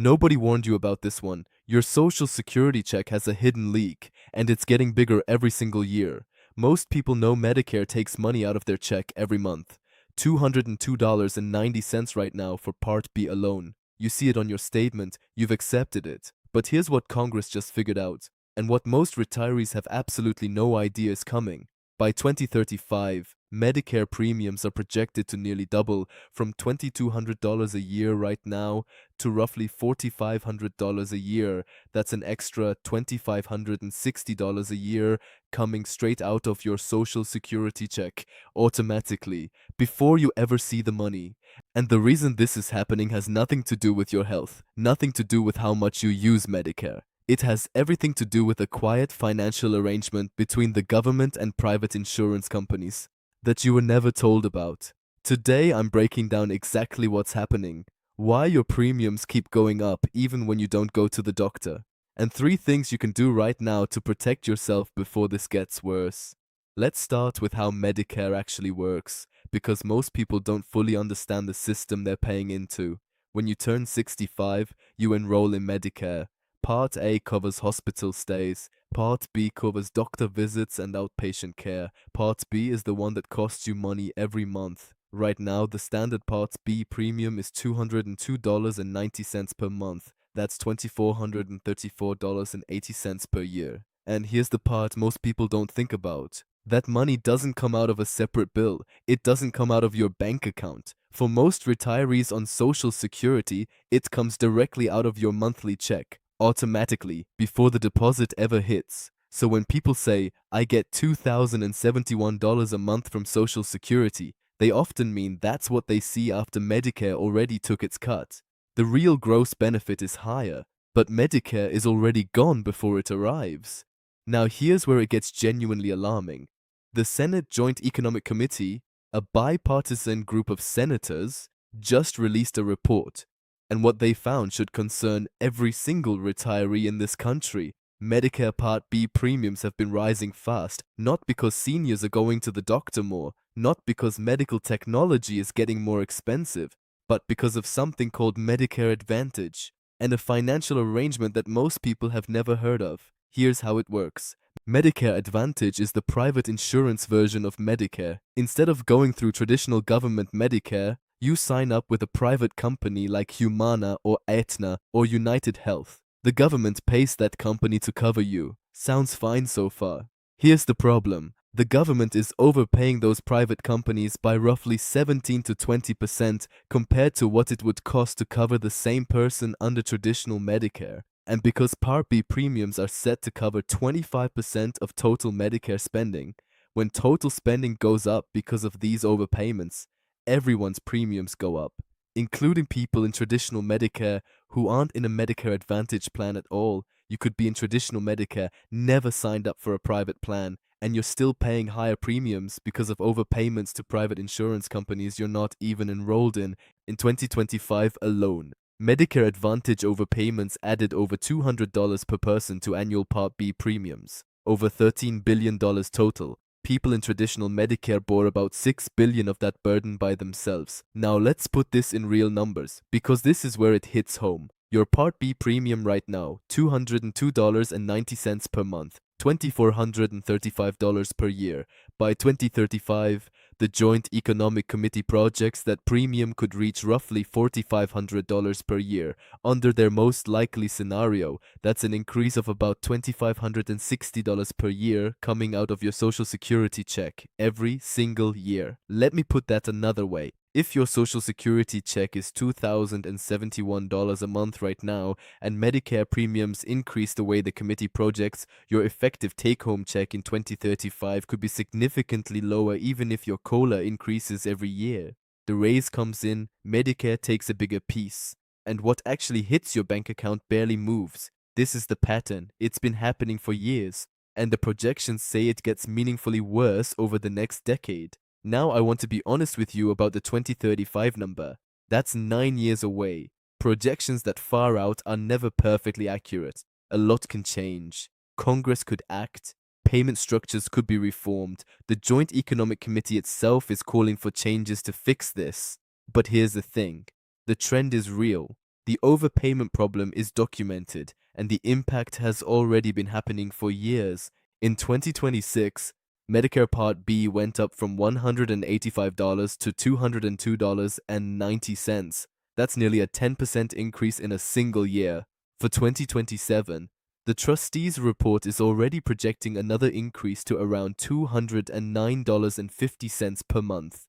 Nobody warned you about this one. Your social security check has a hidden leak, and it's getting bigger every single year. Most people know Medicare takes money out of their check every month. $202.90 right now for Part B alone. You see it on your statement, you've accepted it. But here's what Congress just figured out, and what most retirees have absolutely no idea is coming. By 2035, Medicare premiums are projected to nearly double from $2,200 a year right now to roughly $4,500 a year. That's an extra $2,560 a year coming straight out of your social security check automatically before you ever see the money. And the reason this is happening has nothing to do with your health, nothing to do with how much you use Medicare. It has everything to do with a quiet financial arrangement between the government and private insurance companies that you were never told about. Today I'm breaking down exactly what's happening, why your premiums keep going up even when you don't go to the doctor, and 3 things you can do right now to protect yourself before this gets worse. Let's start with how Medicare actually works, because most people don't fully understand the system they're paying into. When you turn 65, you enroll in Medicare. Part A covers hospital stays. Part B covers doctor visits and outpatient care. Part B is the one that costs you money every month. Right now, the standard Part B premium is $202.90 per month. That's $2,434.80 per year. And here's the part most people don't think about. That money doesn't come out of a separate bill. It doesn't come out of your bank account. For most retirees on Social Security, it comes directly out of your monthly check, automatically, before the deposit ever hits. So when people say, I get $2,071 a month from Social Security, they often mean that's what they see after Medicare already took its cut. The real gross benefit is higher, but Medicare is already gone before it arrives. Now here's where it gets genuinely alarming. The Senate Joint Economic Committee, a bipartisan group of senators, just released a report, and what they found should concern every single retiree in this country. Medicare Part B premiums have been rising fast, not because seniors are going to the doctor more, not because medical technology is getting more expensive, but because of something called Medicare Advantage, and a financial arrangement that most people have never heard of. Here's how it works. Medicare Advantage is the private insurance version of Medicare. Instead of going through traditional government Medicare, you sign up with a private company like Humana or Aetna or United Health. The government pays that company to cover you. Sounds fine so far. Here's the problem. The government is overpaying those private companies by roughly 17 to 20% compared to what it would cost to cover the same person under traditional Medicare. And because Part B premiums are set to cover 25% of total Medicare spending, when total spending goes up because of these overpayments, everyone's premiums go up, including people in traditional Medicare who aren't in a Medicare Advantage plan at all. You could be in traditional Medicare, never signed up for a private plan, and you're still paying higher premiums because of overpayments to private insurance companies you're not even enrolled in 2025 alone. Medicare Advantage overpayments added over $200 per person to annual Part B premiums, over $13 billion total. People in traditional Medicare bore about $6 billion of that burden by themselves. Now let's put this in real numbers, because this is where it hits home. Your Part B premium right now, $202.90 per month, $2,435 per year. By 2035, the Joint Economic Committee projects that premium could reach roughly $4,500 per year. Under their most likely scenario, that's an increase of about $2,560 per year coming out of your Social Security check every single year. Let me put that another way. If your Social Security check is $2,071 a month right now, and Medicare premiums increase the way the committee projects, your effective take-home check in 2035 could be significantly lower even if your COLA increases every year. The raise comes in, Medicare takes a bigger piece, and what actually hits your bank account barely moves. This is the pattern. It's been happening for years, and the projections say it gets meaningfully worse over the next decade. Now I want to be honest with you about the 2035 number. That's 9 years away. Projections that far out are never perfectly accurate. A lot can change. Congress could act. Payment structures could be reformed. The Joint Economic Committee itself is calling for changes to fix this. But here's the thing. The trend is real. The overpayment problem is documented, and the impact has already been happening for years. In 2026, Medicare Part B went up from $185 to $202.90. That's nearly a 10% increase in a single year. For 2027, the trustees' report is already projecting another increase to around $209.50 per month.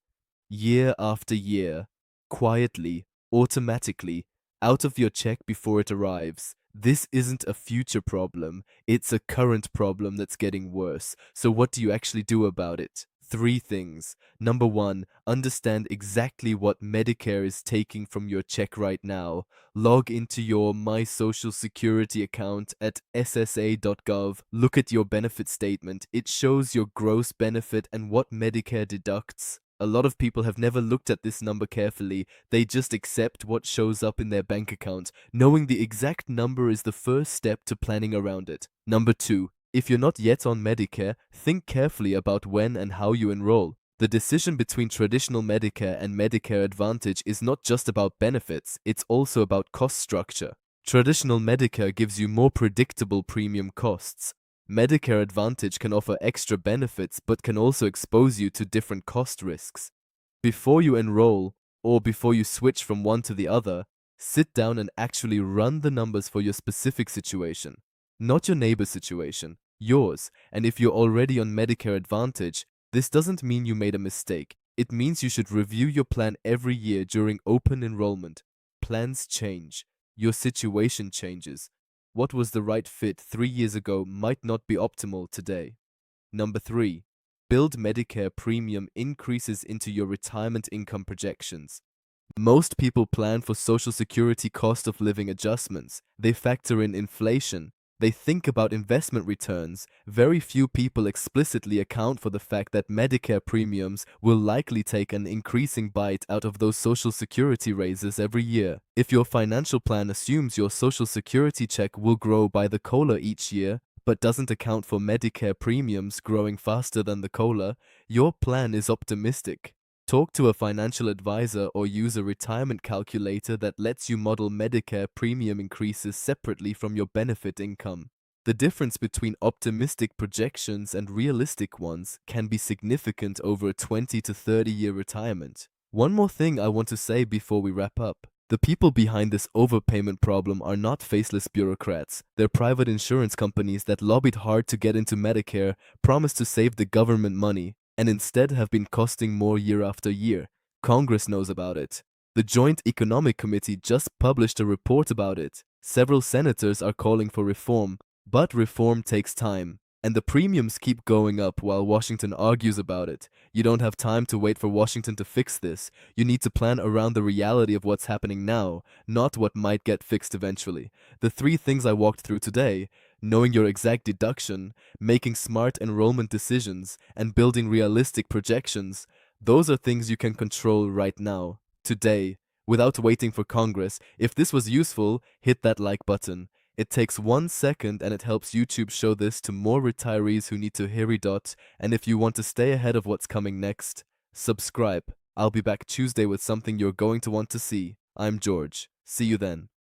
Year after year, quietly, automatically, out of your check before it arrives. This isn't a future problem, it's a current problem that's getting worse. So what do you actually do about it? Three things. Number one, understand exactly what Medicare is taking from your check right now. Log into your My Social Security account at ssa.gov. Look at your benefit statement. It shows your gross benefit and what Medicare deducts. A lot of people have never looked at this number carefully. They just accept what shows up in their bank account. Knowing the exact number is the first step to planning around it. Number two, if you're not yet on Medicare, think carefully about when and how you enroll. The decision between traditional Medicare and Medicare Advantage is not just about benefits, it's also about cost structure. Traditional Medicare gives you more predictable premium costs. Medicare Advantage can offer extra benefits but can also expose you to different cost risks. Before you enroll, or before you switch from one to the other, sit down and actually run the numbers for your specific situation. Not your neighbor's situation, yours. And if you're already on Medicare Advantage, this doesn't mean you made a mistake. It means you should review your plan every year during open enrollment. Plans change. Your situation changes. What was the right fit 3 years ago might not be optimal today. Number 3. Build Medicare premium increases into your retirement income projections. Most people plan for Social Security cost of living adjustments. They factor in inflation. They think about investment returns. Very few people explicitly account for the fact that Medicare premiums will likely take an increasing bite out of those Social Security raises every year. If your financial plan assumes your Social Security check will grow by the COLA each year, but doesn't account for Medicare premiums growing faster than the COLA, your plan is optimistic. Talk to a financial advisor or use a retirement calculator that lets you model Medicare premium increases separately from your benefit income. The difference between optimistic projections and realistic ones can be significant over a 20 to 30-year retirement. One more thing I want to say before we wrap up. The people behind this overpayment problem are not faceless bureaucrats. They're private insurance companies that lobbied hard to get into Medicare, promised to save the government money, and instead have been costing more year after year. Congress knows about it. The Joint Economic Committee just published a report about it. Several senators are calling for reform, but reform takes time. And the premiums keep going up while Washington argues about it. You don't have time to wait for Washington to fix this. You need to plan around the reality of what's happening now, not what might get fixed eventually. The 3 things I walked through today, knowing your exact deduction, making smart enrollment decisions, and building realistic projections, those are things you can control right now, today, without waiting for Congress. If this was useful, hit that like button. It takes 1 second and it helps YouTube show this to more retirees who need to hear it. And if you want to stay ahead of what's coming next, subscribe. I'll be back Tuesday with something you're going to want to see. I'm George. See you then.